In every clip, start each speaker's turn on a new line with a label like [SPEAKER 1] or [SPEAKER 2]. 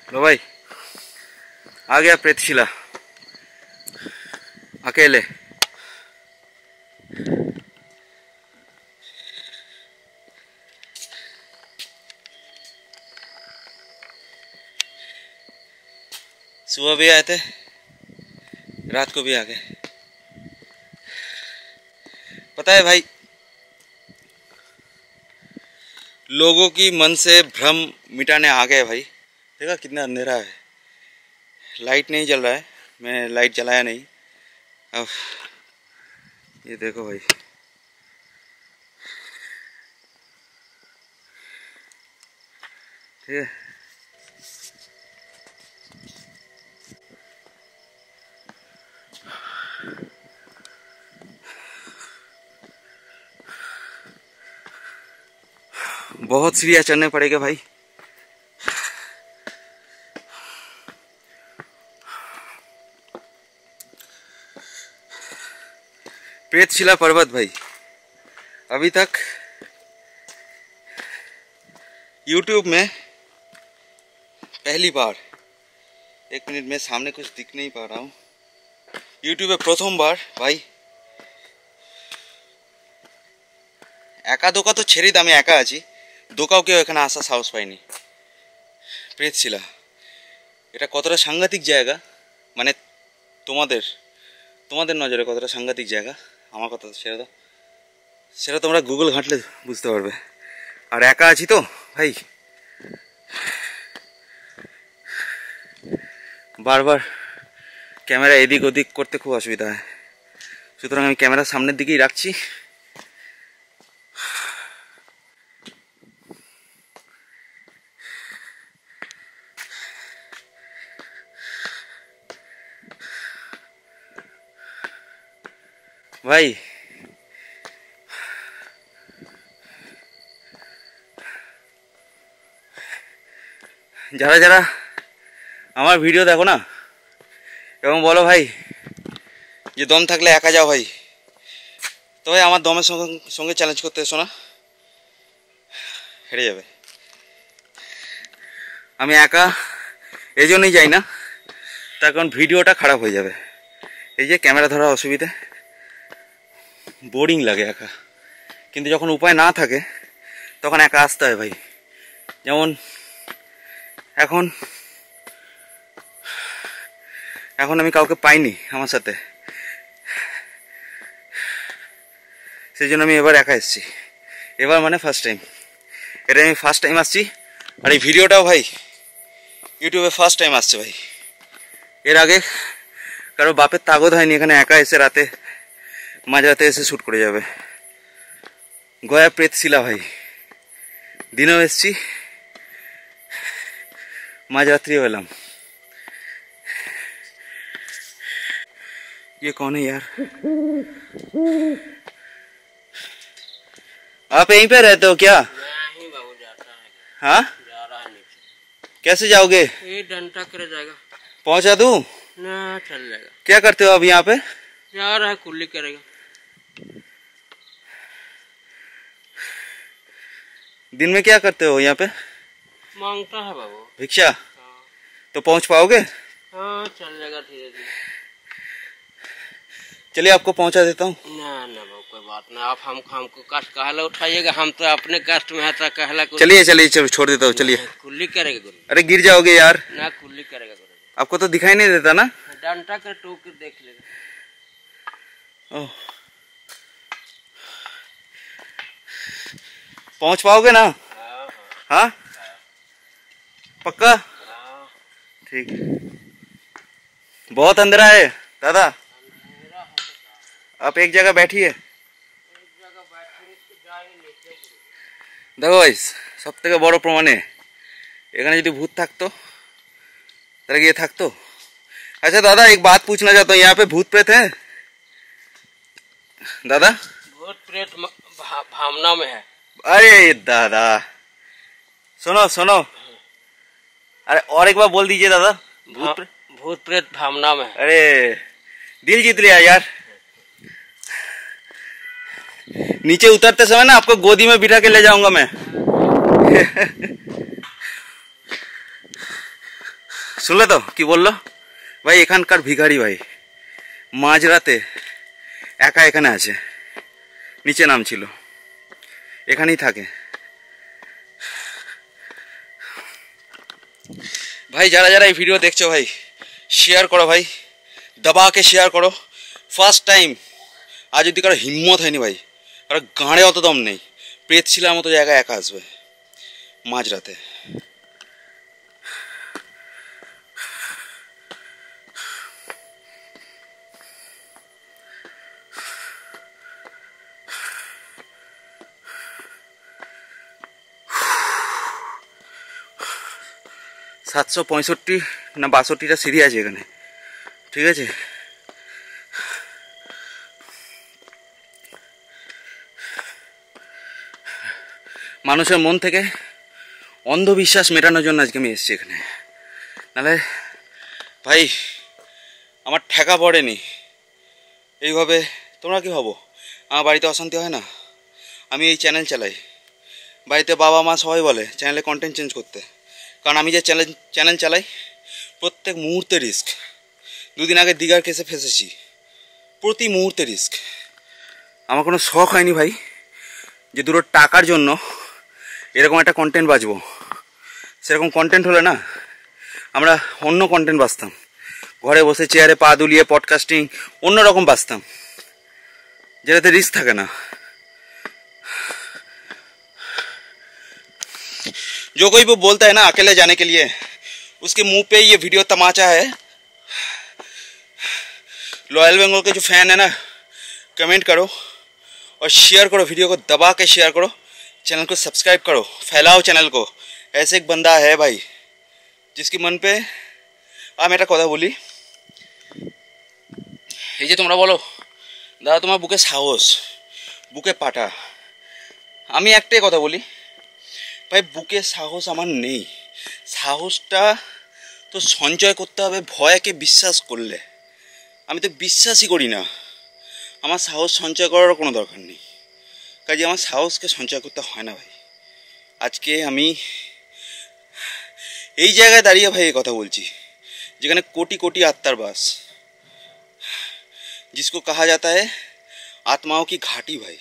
[SPEAKER 1] लो भाई, आ गया प्रेतशिला अकेले। सुबह भी आए थे, रात को भी आ गए। पता है भाई, लोगों की मन से भ्रम मिटाने आ गए भाई। देखा कितना अंधेरा है, लाइट नहीं जल रहा है, मैं लाइट जलाया नहीं। अब ये देखो भाई, ठीक है। बहुत सीढ़ियाँ चढ़ने पड़ेगा भाई। प्रेतशिला पर्वत भाई, अभी तक YouTube में पहली बार, एक मिनट में सामने कुछ दिख नहीं पा रहा हूँ, YouTube में प्रथम बार भाई एका दोका तो छेड़ी दामे एका आছি, দোকাও কেউ এখানে আসার সাহস পায়নি। প্রেতশিলা এটা কতটা সাংঘাতিক জায়গা, মানে তোমাদের তোমাদের নজরে কতটা সাংঘাতিক জায়গা আমার কথা সেটা তোমরা গুগল ঘাঁটলে বুঝতে পারবে। আর একা আছি তো ভাই, বারবার ক্যামেরা এদিক ওদিক করতে খুব অসুবিধা হয়, সুতরাং আমি ক্যামেরা সামনের দিকেই রাখছি। ভাই যারা যারা আমার ভিডিও দেখো না এবং বলো ভাই যে দম থাকলে একা যাও ভাই, তো ভাই আমার দমের সঙ্গে চ্যালেঞ্জ করতে এসো না, হেরে যাবে। আমি একা এই জন্যই যাই না, তার কারণ ভিডিওটা খারাপ হয়ে যাবে। এই যে ক্যামেরা ধরার অসুবিধে, বোরিং লাগে একা। কিন্তু যখন উপায় না থাকে তখন একা আসতে হয় ভাই। যেমন এখন আমি কাউকে পাইনি আমার সাথে, সেই জন্য আমি এবার একা এসেছি। এবার মানে ফার্স্ট টাইম, এটা আমি ফার্স্ট টাইম আসছি। আর এই ভিডিওটাও ভাই ইউটিউবে ফার্স্ট টাইম আসছে ভাই। এর আগে কারো বাপের তাগদ হয়নি এখানে একা এসে রাতে মাঝরাতে এসে শ্যুট করে যাবে। গয়া প্রেতশিলা ভাই, দিনেও এসছি, মাঝরাত্রিও এলাম। ये कौन है यार? आप यहीं पे रहते हो क्या?
[SPEAKER 2] नहीं बाबू, जाता है।
[SPEAKER 1] हाँ,
[SPEAKER 2] जा रहा है नीचे।
[SPEAKER 1] कैसे जाओगे?
[SPEAKER 2] ये डंडा कर जाएगा।
[SPEAKER 1] पहुंचा दूं?
[SPEAKER 2] ना, चल जाएगा।
[SPEAKER 1] क्या करते हो अब यहाँ पे?
[SPEAKER 2] जा रहा है, कुल्ली करेगा।
[SPEAKER 1] दिन में क्या करते हो यहाँ पे?
[SPEAKER 2] मांगता है बाबू,
[SPEAKER 1] भिक्षा।
[SPEAKER 2] हाँ।
[SPEAKER 1] तो पहुंच पाओगे?
[SPEAKER 2] हाँ, चल जाएगा धीरे धीरे।
[SPEAKER 1] चलिए आपको पहुंचा देता हूँ।
[SPEAKER 2] ना ना बाबू, कोई बात ना। आप हमको कष्ट कहला उठाइएगा, हम तो अपने कष्ट में है तो कहला।
[SPEAKER 1] चलिए चलो छोड़ देता हूँ, चलिए।
[SPEAKER 2] कुल्ली करेगा गुरु।
[SPEAKER 1] अरे गिर जाओगे यार।
[SPEAKER 2] ना, कुल्ली करेगा गुरु।
[SPEAKER 1] आपको तो दिखाई नहीं देता ना?
[SPEAKER 2] डंडा कर टोक के देख लेगा।
[SPEAKER 1] ओह, पहुंच पाओगे ना?
[SPEAKER 2] हाँ
[SPEAKER 1] हाँ, पक्का?
[SPEAKER 2] हाँ।
[SPEAKER 1] ठीक। बहुत अंधेरा है दादा, आप एक जगह बैठिए। দেখো গাইস, সব থেকে বড় প্রমাণে এখানে যদি ভূত থাকতো তাহলে গিয়ে থাকতো। अच्छा दादा, एक बात पूछना चाहता हूँ, यहाँ पे भूत प्रेत है दादा?
[SPEAKER 2] भूत प्रेत भावना में है।
[SPEAKER 1] अरे दादा सुनो सुनो, अरे और एक बार बोल दीजिए दादा।
[SPEAKER 2] भूत प्रेत भावना में है।
[SPEAKER 1] अरे दिल जीत लिया यार। नीचे उतरते समय ना आपको गोदी में बिठा के ले जाऊंगा मैं। শুনলে তো কি বললো ভাই? এখানকার ভিখারি ভাই মাঝরাতে একা এখানে আছে, নিচে নামছিল, এখানেই থাকে। ভাই যারা যারা এই ভিডিও দেখছো ভাই শেয়ার করো ভাই, দবাকে শেয়ার করো। ফার্স্ট টাইম, আজ যদি কারো হিম্মত হয়নি ভাই, কারো গাঁড়ে অত দম নেই, প্রেত শিলার মতো জায়গায় একা আসবে মাঝরাতে। সাতশো 65 না 62টা সিঁড়ি আছে এখানে, ঠিক আছে? মানুষের মন থেকে অন্ধবিশ্বাস মেটানোর জন্য আজকে আমি এসেছি এখানে, নাহলে ভাই আমার ঠেকা পড়েনি এইভাবে। তোমরা কি ভাবো আমার বাড়িতে অশান্তি হয় না? আমি এই চ্যানেল চালাই, বাড়িতে বাবা মা সবাই বলে চ্যানেলে কন্টেন্ট চেঞ্জ করতে, কারণ আমি যে চ্যানেল চালাই প্রত্যেক মুহূর্তে রিস্ক। দুদিন আগে দিঘার কেসে ফেসেছি, প্রতি মুহূর্তে রিস্ক। আমার কোনো শখ হয়নি ভাই যে দুটো টাকার জন্য এরকম একটা কন্টেন্ট বাঁচবো। সেরকম কন্টেন্ট হলে না আমরা অন্য কন্টেন্ট বাঁচতাম, ঘরে বসে চেয়ারে পা দুলিয়ে পডকাস্টিং অন্যরকম বাঁচতাম, যেটাতে রিস্ক থাকে না। जो कोई वो बोलता है ना अकेले जाने के लिए, उसके मुंह पे ये वीडियो तमाचा है। रॉयल बंगाल के जो फैन है ना, कमेंट करो और शेयर करो, वीडियो को दबा के शेयर करो, चैनल को सब्सक्राइब करो, फैलाओ चैनल को। ऐसे एक बंदा है भाई जिसके मन पे আমি একটা কথা বলি, এই যে তোমরা বলো দাদা তোমার বুকে সাহস, বুকে পাটা, আমি একটাই কথা বলি ভাই, বুকে সাহস আমার নেই। সাহসটা তো সঞ্চয় করতে হবে ভয়কে বিশ্বাস করলে। আমি তো বিশ্বাসই করি না, আমার সাহস সঞ্চয় করারও কোনো দরকার নেই, কাজে আমার সাহসকে সঞ্চয় করতে হয় না ভাই। আজকে আমি এই জায়গায় দাঁড়িয়ে ভাই এই কথা বলছি যেখানে কোটি কোটি आत्मार बास, जिसको कहा जाता है आत्माओं की घाटी भाई।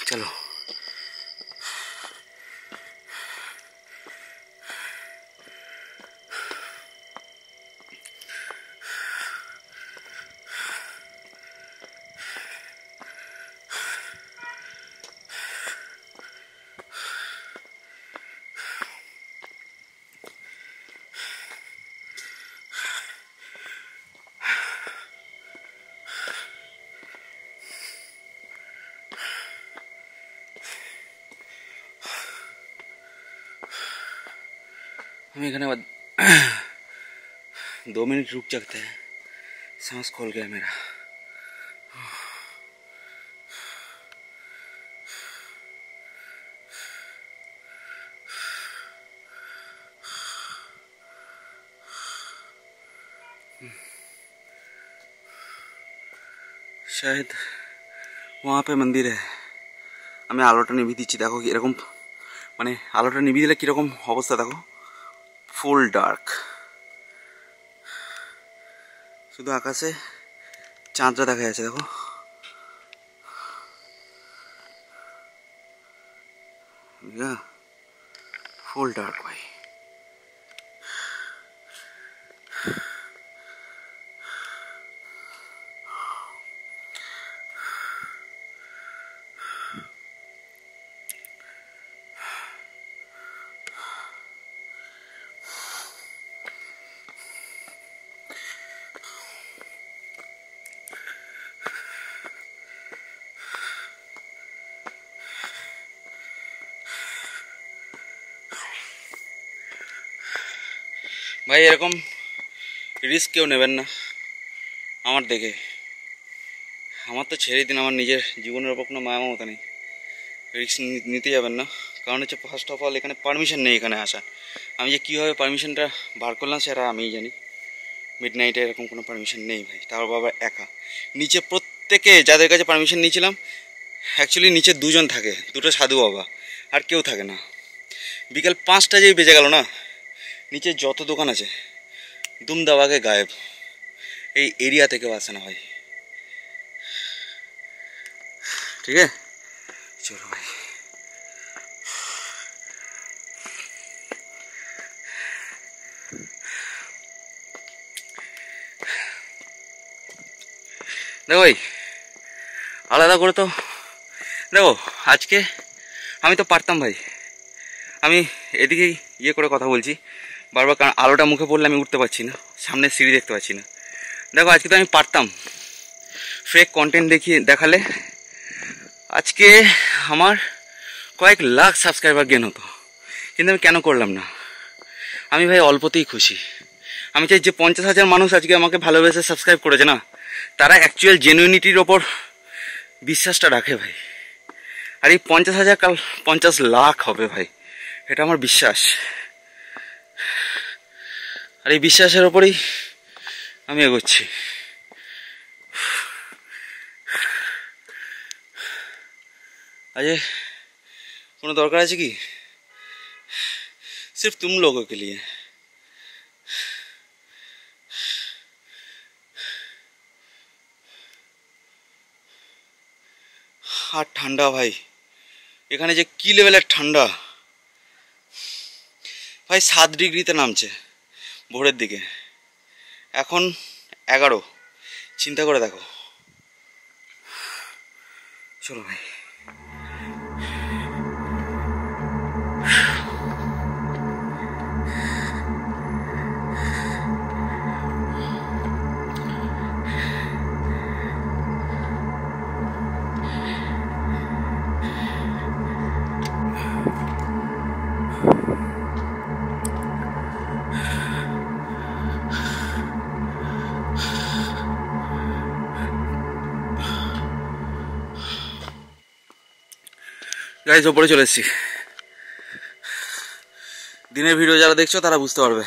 [SPEAKER 1] चलो हम एखाने 2 मिनट रुक सकते हैं। सांस खोल गया मेरा। शायद वहाँ पे मंदिर है। আমি আলোটা নিভিয়ে দিচ্ছি, দেখো এরকম মানে আলোটা নিভিয়ে দিলে কীরকম অবস্থা দেখো, ফুল ডার্ক, শুধু আকাশে চাঁদটা দেখা যাচ্ছে দেখো। ফুল ডার্ক ভাই। ভাই এরকম রিস্ক কেউ নেবেন না আমার দেখে। আমার তো ছেড়ে দিন, আমার নিজের জীবনের ওপর কোনো মায়া মমতা নেই, রিস্ক নিতে যাবেন না। কারণ হচ্ছে ফার্স্ট অফ অল এখানে পারমিশন নেই এখানে আসা। আমি যে কীভাবে পারমিশনটা বার করলাম সেটা আমিই জানি। মিড নাইটে এরকম কোনো পারমিশন নেই ভাই, তার বাবা একা। নিচে প্রত্যেকে যাদের কাছে পারমিশন নিয়েছিলাম, অ্যাকচুয়ালি নিচে দুজন থাকে, দুটো সাধু বাবা, আর কেউ থাকে না। বিকেল 5টা যেই বেজে গেল না, নিচে যত দোকান আছে দুম দাবাকে গায়েব। এই এরিয়া থেকে আসে না ভাই। ঠিক আছে, চলো ভাই। দেখো ভাই, আলাদা করে তো দেখো, আজকে আমি তো পারতাম ভাই, আমি এদিকেই ইয়ে করে কথা বলছি বারবার, কারণ আলোটা মুখে পড়লে আমি উঠতে পারছি না, সামনে সিঁড়ি দেখতে পাচ্ছি না। দেখো আজকে তো আমি পারতাম ফেক কন্টেন্ট দেখালে আজকে আমার কয়েক লাখ সাবস্ক্রাইবার গেন হতো, কিন্তু আমি কেন করলাম না? আমি ভাই অল্পতেই খুশি। আমি চাই যে 50,000 মানুষ আজকে আমাকে ভালোবেসে সাবস্ক্রাইব করেছে না, তারা অ্যাকচুয়াল জেনুইনিটির ওপর বিশ্বাসটা রাখে ভাই। আর এই 50,000 কাল 50 লাখ হবে ভাই, এটা আমার বিশ্বাস। আর এই বিশ্বাসের ওপরেই আমি এগোচ্ছি। अजय কোনো দরকার আছে কি? सिर्फ तुम लोगों के लिए। আর ঠান্ডা ভাই, এখানে যে কি লেভেলের ঠান্ডা ভাই, 7 ডিগ্রিতে নামছে ভোরের দিকে, এখন 11। চিন্তা করে দেখো। চলো ভাই। গাইজ ওপরে চলে এসেছি। দিনের ভিডিও যারা দেখছো তারা বুঝতে পারবে,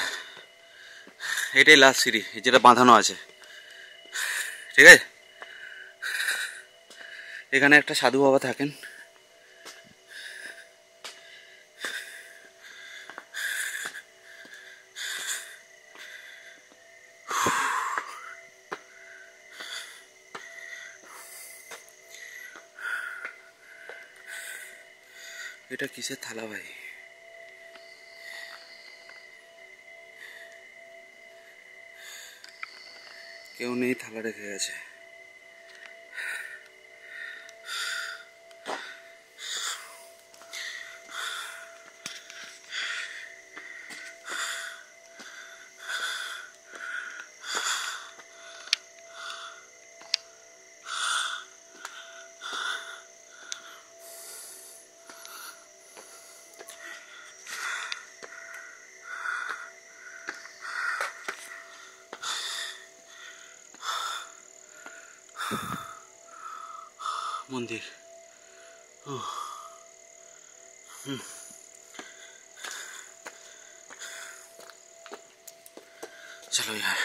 [SPEAKER 1] এটাই লাস্ট সিঁড়ি যেটা বাঁধানো আছে। ঠিক আছে, এখানে একটা সাধু বাবা থাকেন। এটা কিসের থালা ভাই? কেউ নেই, থালা রেখে গেছে। मंदिर चलो यार।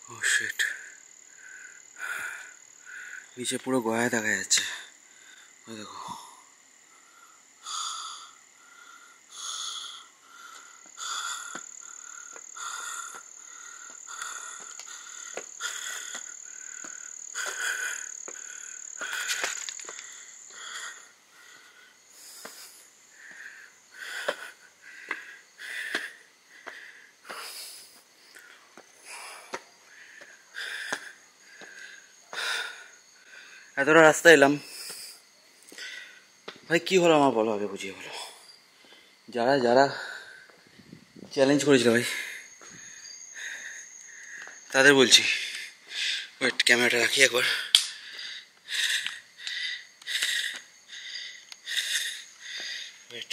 [SPEAKER 1] ओ शिट, नीचे पूरा गोया দেখা যাচ্ছে, ওই দেখো। এতটা রাস্তা এলাম ভাই, কি হলো আমার বলো, আগে বুঝিয়ে বলো। যারা যারা চ্যালেঞ্জ করেছিল ভাই তাদের বলছি, ওয়েট ক্যামেরাটা রাখি একবার। ওয়েট,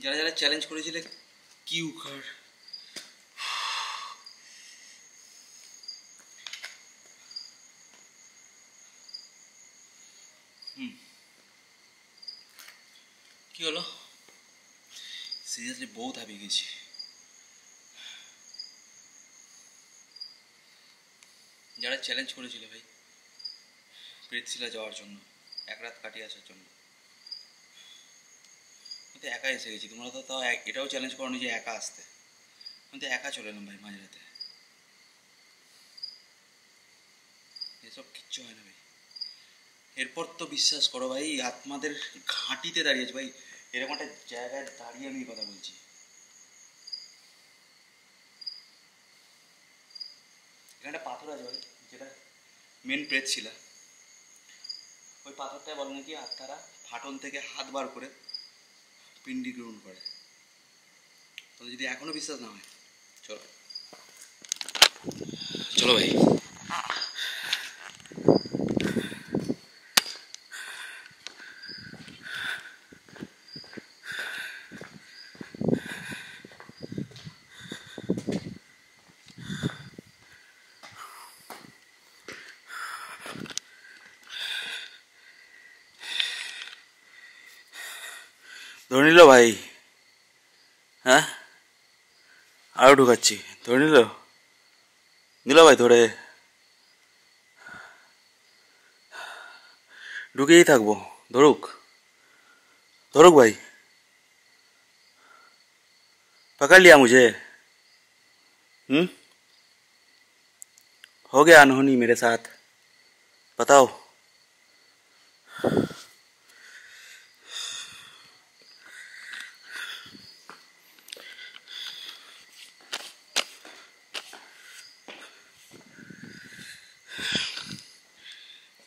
[SPEAKER 1] যারা যারা চ্যালেঞ্জ করেছিলে কি উখাড়, কি হলো সিরিয়াসলি বহুত হাঁপিয়ে গেছি। যারা চ্যালেঞ্জ করেছিল ভাই প্রেতশিলা যাওয়ার জন্য, এক রাত কাটিয়ে আসার জন্য, আমি তো একা এসে গেছি। তোমরা তো তাও এটাও চ্যালেঞ্জ করো যে একা আসতে, আমি তো একা চলে এলাম ভাই মাঝরাতে। এসব কিচ্ছু হয় না ভাই। এরপর তো বিশ্বাস করো ভাই আত্মাদের ঘাঁটিতে দাঁড়িয়েছে ভাই, এরকম একটা জায়গায় দাঁড়িয়ে আমি কথা বলছি। এখানে একটা পাথর আছে ভাই, যেটা মেন প্রেতশিলা। ওই পাথরটায় বলে নাকি আত্মারা ফাটল থেকে হাত বার করে পিণ্ডি গ্রহণ করে। তো যদি এখনো বিশ্বাস না হয় চলো চলো ভাই। ধরে নিল ভাই, হ্যাঁ আরও ঢুকাচ্ছি, ধরে নিল ভাই, ধরে ঢুকেই থাকবো, ধরুক भाई, पकड़ लिया मुझे। हो गया अनहोनी मेरे साथ, बताओ।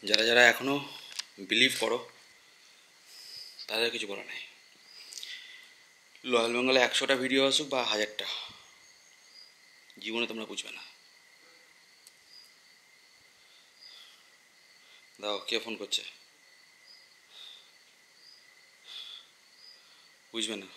[SPEAKER 1] যারা যারা এখনো বিলিভ করো তাদের কিছু বলা নাই। লয়াল বেঙ্গলে 100টা ভিডিও আসুক বা 1000টা, জীবনে তোমরা বুঝবে না। দাও, কে ফোন করছে? বুঝবে না।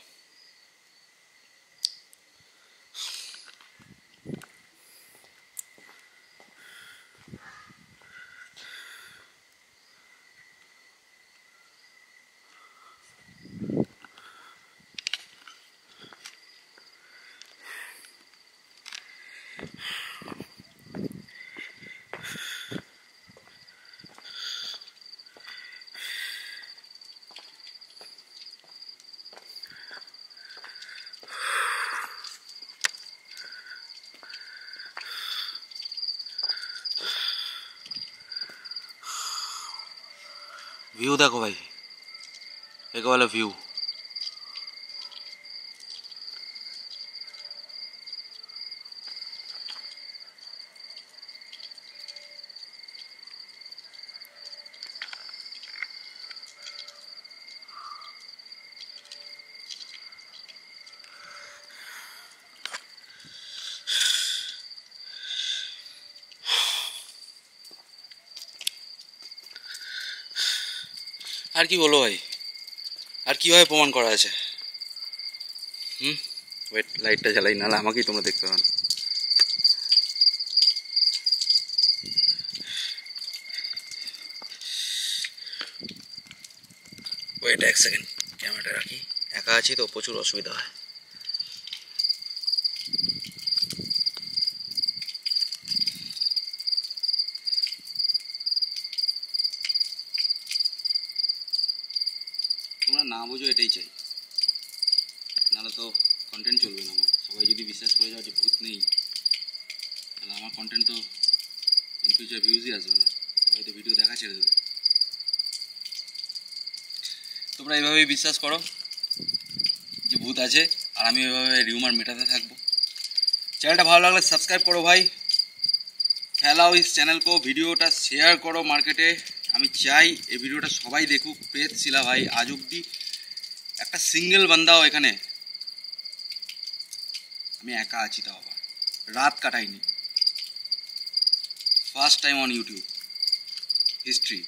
[SPEAKER 1] व्यू देखो भाई, एक वाला व्यू। আর কি বলো ভাই, আর কিভাবে প্রমাণ করা আছে? ওয়েট, লাইটটা জ্বালাই, নাহলে আমাকেই তোমরা দেখতে পাবে না। ওয়েট 1 সেকেন্ড, ক্যামেরাটা রাখি, একা আছি তো প্রচুর অসুবিধা হয়। তোমরা না বুঝো এটাই চাই, নাহলে তো কন্টেন্ট চলবে না আমার। সবাই যদি বিশ্বাস করে যাও যে ভূত নেই, তাহলে আমার কন্টেন্ট তো ইন ফিউচার ভিউজই আসবে না, সবাই তো ভিডিও দেখা ছেড়ে দেবে। তোমরা এইভাবেই বিশ্বাস করো যে ভূত আছে, আর আমি এভাবে রিউমার মেটাতে থাকবো। চ্যানেলটা ভালো লাগলে সাবস্ক্রাইব করো ভাই, ফেলাও ইস চ্যানেল কো, ভিডিওটা শেয়ার করো মার্কেটে। আমি চাই এই ভিডিওটা সবাই দেখুক। প্রেতশিলা ভাই আজ অব্দি একটা সিঙ্গেল বান্দাও এখানে, আমি একা আছি, তাও আবার রাত কাটাইনি। First time on YouTube history.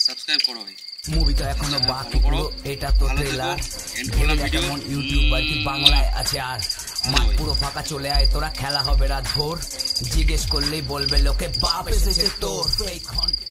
[SPEAKER 1] Subscribe করো ভাই।
[SPEAKER 3] মুভিটা এখনো বাকি, এটা তো ট্রেলার। কেমন ইউটিউবার কি বাংলায় আছে আর? মাঠ পুরো ফাঁকা, চলে আয় তোরা, খেলা হবে রাত ভোর। জিজ্ঞেস করলেই বলবে লোকে বাপ এসেছে তোর।